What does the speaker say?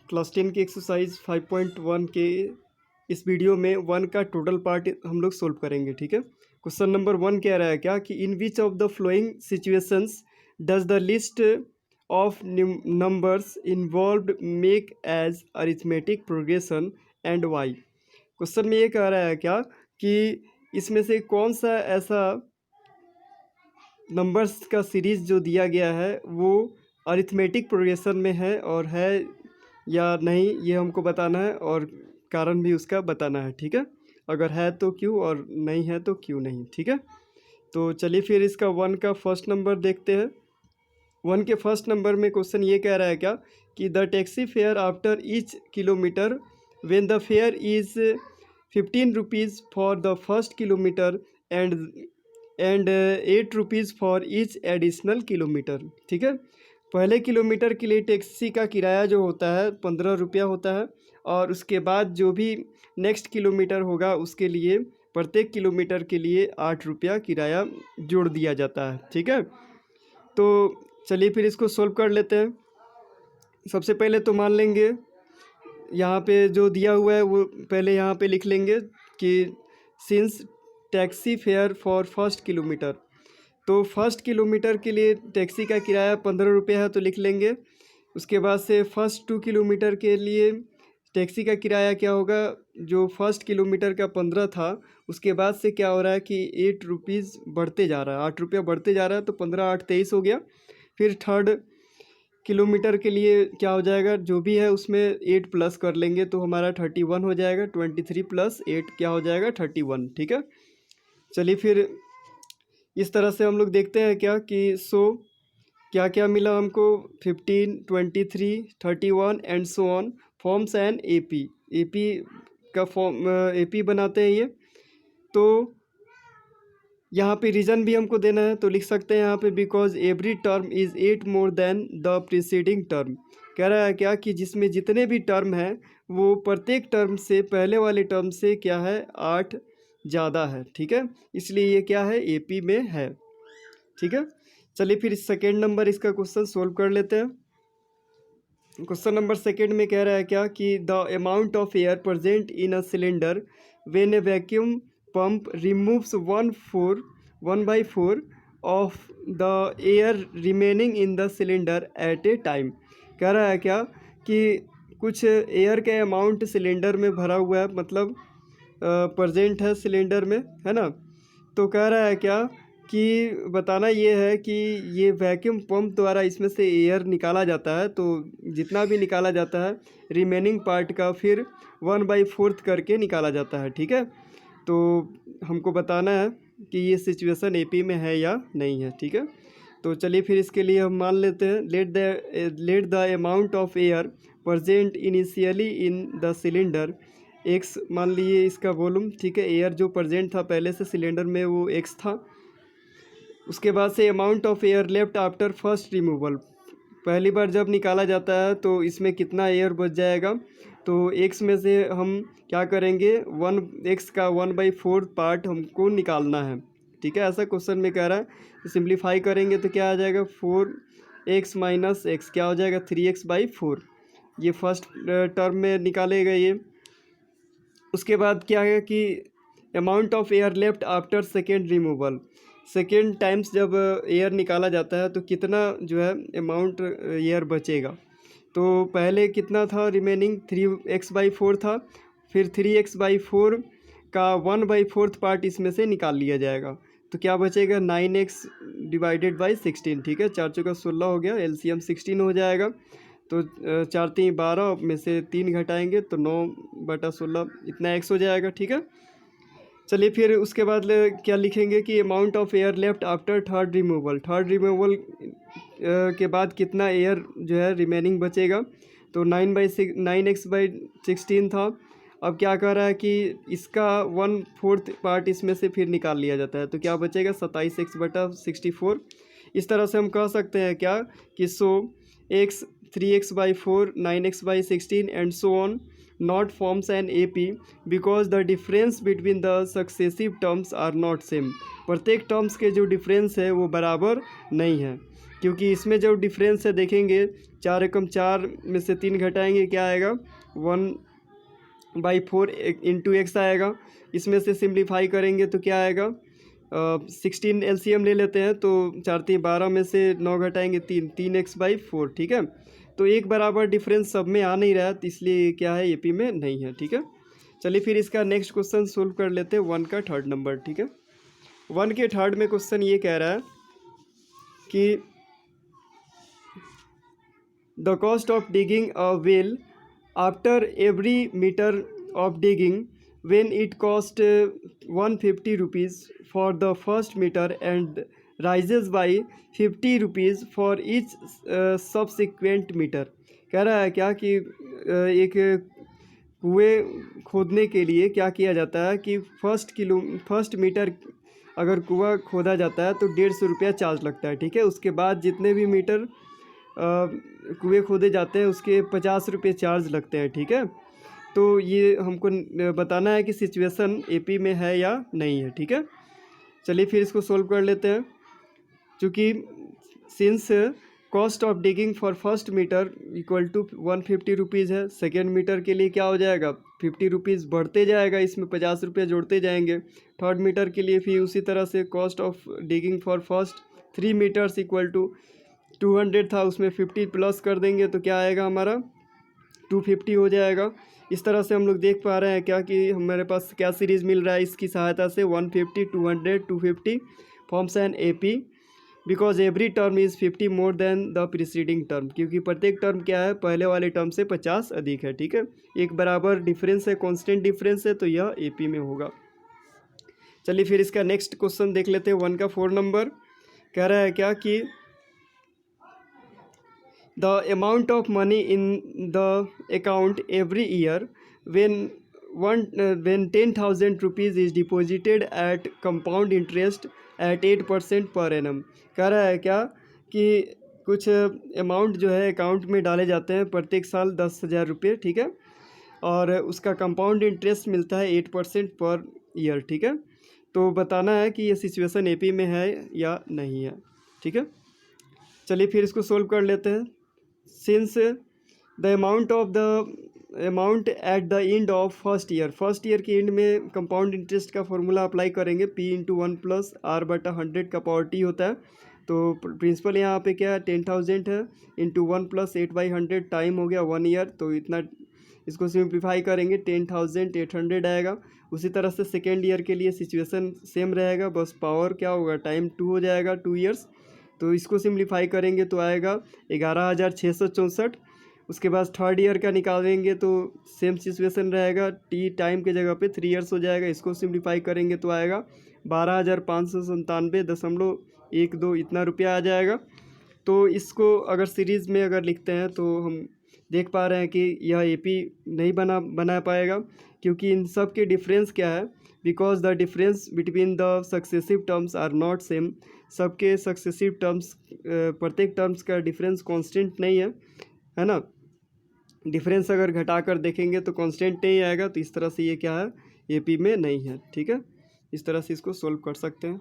Class 10 की exercise 5.1 के इस वीडियो में 1 का टोटल पार्ट हम लोग सोल्व करेंगे। ठीक है, क्वेश्चन नंबर 1 कह रहा है क्या कि in which of the following situations does the list of numbers involved make as arithmetic progression and why. Question में ये कह रहा है क्या कि इसमें से कौन सा ऐसा नंबर्स का सीरीज़ जो दिया गया है वो अरिथमेटिक प्रोग्रेशन में है और है या नहीं, ये हमको बताना है और कारण भी उसका बताना है। ठीक है, अगर है तो क्यों और नहीं है तो क्यों नहीं। ठीक है, तो चलिए फिर इसका 1 का फर्स्ट नंबर देखते हैं। 1 के फर्स्ट नंबर में क्वेश्चन ये कह रहा है क्या कि the taxi fare after each kilometre when the fair is 15 rupees for the first kilometre and 8 rupees for each additional kilometre. ठीक है, पहले किलोमीटर के लिए टैक्सी का किराया जो होता है 15 रुपया होता है और उसके बाद जो भी नेक्स्ट किलोमीटर होगा उसके लिए प्रत्येक किलोमीटर के लिए 8 रुपया किराया जोड़ दिया जाता है। ठीक है, तो चलिए फिर इसको सोल्व कर लेते हैं। सबसे पहले तो मान लेंगे यहाँ पे जो दिया हुआ है वो पहले यहाँ पे लिख लेंगे कि since taxi fare for first kilometre, तो फर्स्ट किलोमीटर के लिए टैक्सी का किराया 15 रुपये है तो लिख लेंगे। उसके बाद से फर्स्ट 2 किलोमीटर के लिए टैक्सी का किराया क्या होगा, जो फर्स्ट किलोमीटर का 15 था उसके बाद से क्या हो रहा है कि 8 रुपीज़ बढ़ते जा रहा है, 8 रुपया बढ़ते जा रहा है, तो 15 8 23 हो गया। फिर थर्ड किलोमीटर के लिए क्या हो जाएगा, जो भी है उसमें 8 प्लस कर लेंगे तो हमारा 31 हो जाएगा। 23 + 8 क्या हो जाएगा 31। ठीक है, चलिए फिर इस तरह से हम लोग देखते हैं क्या कि क्या क्या मिला हमको, 15 23 31 and so on forms an AP का फॉर्म एपी बनाते हैं ये। तो यहाँ पे रीज़न भी हमको देना है तो लिख सकते हैं यहाँ पे because every term is 8 more than the preceding term. कह रहा है क्या कि जिसमें जितने भी टर्म हैं वो प्रत्येक टर्म से पहले वाले टर्म से क्या है 8 ज़्यादा है। ठीक है, इसलिए ये क्या है एपी में है। ठीक है, चलिए फिर सेकेंड नंबर इसका क्वेश्चन सोल्व कर लेते हैं। क्वेश्चन नंबर सेकेंड में कह रहा है क्या कि the amount of air present in a cylinder when A vacuum pump removes 1/4 of the air remaining in the cylinder eight A time. कह रहा है क्या कि कुछ एयर का अमाउंट सिलेंडर में भरा हुआ है, मतलब प्रेजेंट है सिलेंडर में, है ना। तो कह रहा है क्या कि बताना ये है कि ये वैक्यूम पंप द्वारा इसमें से एयर निकाला जाता है, तो जितना भी निकाला जाता है रिमेनिंग पार्ट का फिर 1/4 करके निकाला जाता है। ठीक है, तो हमको बताना है कि ये सिचुएशन एपी में है या नहीं है। ठीक है, तो चलिए फिर इसके लिए हम मान लेते हैं let the amount of air present initially in the cylinder x, मान लीजिए इसका वॉल्यूम। ठीक है, एयर जो प्रेजेंट था पहले से सिलेंडर में वो एक्स था। उसके बाद से amount of air left after first removal, पहली बार जब निकाला जाता है तो इसमें कितना एयर बच जाएगा, तो एक्स में से हम क्या करेंगे एक्स का 1/4 पार्ट हमको निकालना है। ठीक है, ऐसा क्वेश्चन में कह रहा है। तो सिंप्लीफाई करेंगे तो क्या आ जाएगा 4x - x क्या हो जाएगा 3x/4, ये फर्स्ट टर्म में निकालेगा ये। उसके बाद क्या है कि amount of air left after second removal, second times जब एयर निकाला जाता है तो कितना जो है अमाउंट एयर बचेगा, तो पहले कितना था रिमेनिंग 3x/4 था, फिर 3x/4 का 1/4 पार्ट इसमें से निकाल लिया जाएगा तो क्या बचेगा 9x / 16। ठीक है, 4 चौका 16 हो गया, एलसीएम 16 हो जाएगा, तो 4 3 12 में से 3 घटाएंगे तो 9/16 इतना x हो जाएगा। ठीक है, चलिए फिर उसके बाद क्या लिखेंगे कि amount of air left after third removal के बाद कितना एयर जो है रिमेनिंग बचेगा, तो 9x/16 था। अब क्या कह रहा है कि इसका 1/4 पार्ट इसमें से फिर निकाल लिया जाता है तो क्या बचेगा 27x/64। इस तरह से हम कह सकते हैं क्या कि x 3x/4 9x/16 and so on not forms an AP because the difference between the successive terms are not same। प्रत्येक टर्म्स के जो डिफरेंस है वो बराबर नहीं है। क्योंकि इसमें जो डिफरेंस है देखेंगे 4 एकम 4 में से 3 घटाएंगे क्या आएगा 1/4 इंटू एक्स आएगा। इसमें से सिंप्लीफाई करेंगे तो क्या आएगा 16 एलसीएम ले लेते हैं तो 4 3 12 में से 9 घटाएंगे 3x/4 ठीक है। तो एक बराबर डिफरेंस सब में आ नहीं रहा है तो इसलिए क्या है एपी में नहीं है ठीक है। चलिए फिर इसका नेक्स्ट क्वेश्चन सोल्व कर लेते हैं 1 का थर्ड नंबर ठीक है। 1 के थर्ड में क्वेश्चन ये कह रहा है कि the cost of digging a well after every metre of digging when it cost 150 rupees for the first meter and rises by 50 rupees for each subsequent meter। कह रहा है क्या कि एक कुएं खोदने के लिए क्या किया जाता है कि फर्स्ट मीटर अगर कुआं खोदा जाता है तो 150 रुपया चार्ज लगता है ठीक है। उसके बाद जितने भी मीटर कुएं खोदे जाते हैं उसके 50 रुपये चार्ज लगते हैं ठीक है। तो ये हमको बताना है कि सिचुएशन एपी में है या नहीं है ठीक है। चलिए फिर इसको सोल्व कर लेते हैं। चूँकि since cost of digging for first metre equal to 150 rupees है, सेकेंड मीटर के लिए क्या हो जाएगा 50 रुपीज़ बढ़ते जाएगा, इसमें 50 रुपये जोड़ते जाएंगे। थर्ड मीटर के लिए फिर उसी तरह से cost of digging for first 3 metres equal to 200 था, उसमें 50 प्लस कर देंगे तो क्या आएगा हमारा 250 हो जाएगा। इस तरह से हम लोग देख पा रहे हैं क्या कि हमारे पास क्या सीरीज़ मिल रहा है इसकी सहायता से 150 200 250 forms an AP because every term is 50 more than the preceding term, क्योंकि प्रत्येक टर्म क्या है पहले वाले टर्म से 50 अधिक है ठीक है। एक बराबर डिफरेंस है, कांस्टेंट डिफरेंस है, तो यह एपी में होगा। चलिए फिर इसका नेक्स्ट क्वेश्चन देख लेते हैं 1 का 4 नंबर। कह रहा है क्या कि the amount of money in the account every year when 10,000 rupees is deposited at compound interest at 8% per annum। कह रहा है क्या कि कुछ अमाउंट जो है अकाउंट में डाले जाते हैं प्रत्येक साल 10,000 रुपये ठीक है, और उसका कंपाउंड इंटरेस्ट मिलता है 8% पर ईयर ठीक है। तो बताना है कि ये सिचुएशन एपी में है या नहीं है ठीक है। चलिए फिर इसको सोल्व कर लेते हैं। Since the amount at the end of first year के एंड में कंपाउंड इंटरेस्ट का फॉर्मूला अप्लाई करेंगे, P × 1 + R/100 का पावर T होता है। तो प्रिंसिपल यहाँ पे क्या है 10,000 है इंटू 1 + 8/100 टाइम हो गया 1 ईयर, तो इतना इसको सिंप्लीफाई करेंगे 10,800 आएगा। उसी तरह से सेकेंड ईयर के लिए सिचुएशन सेम रहेगा, बस पावर क्या होगा टाइम 2 हो जाएगा 2 ईयर्स। तो इसको सिंप्लीफाई करेंगे तो आएगा 11,664। उसके बाद थर्ड ईयर का निकालेंगे तो सेम सिचुएशन रहेगा, टी टाइम के जगह पे 3 ईयर्स हो जाएगा। इसको सिंप्लीफाई करेंगे तो आएगा 12,597.12 इतना रुपया आ जाएगा। तो इसको अगर सीरीज़ में अगर लिखते हैं तो हम देख पा रहे हैं कि यह एपी नहीं बना पाएगा, क्योंकि इन सब के डिफरेंस क्या है, because the difference between the successive terms are not same. सबके सक्सेसिव टर्म्स प्रत्येक टर्म्स का डिफरेंस कांस्टेंट नहीं है ना। डिफरेंस अगर घटा कर देखेंगे तो कांस्टेंट नहीं आएगा, तो इस तरह से ये क्या है एपी में नहीं है ठीक है। इस तरह से इसको सोल्व कर सकते हैं।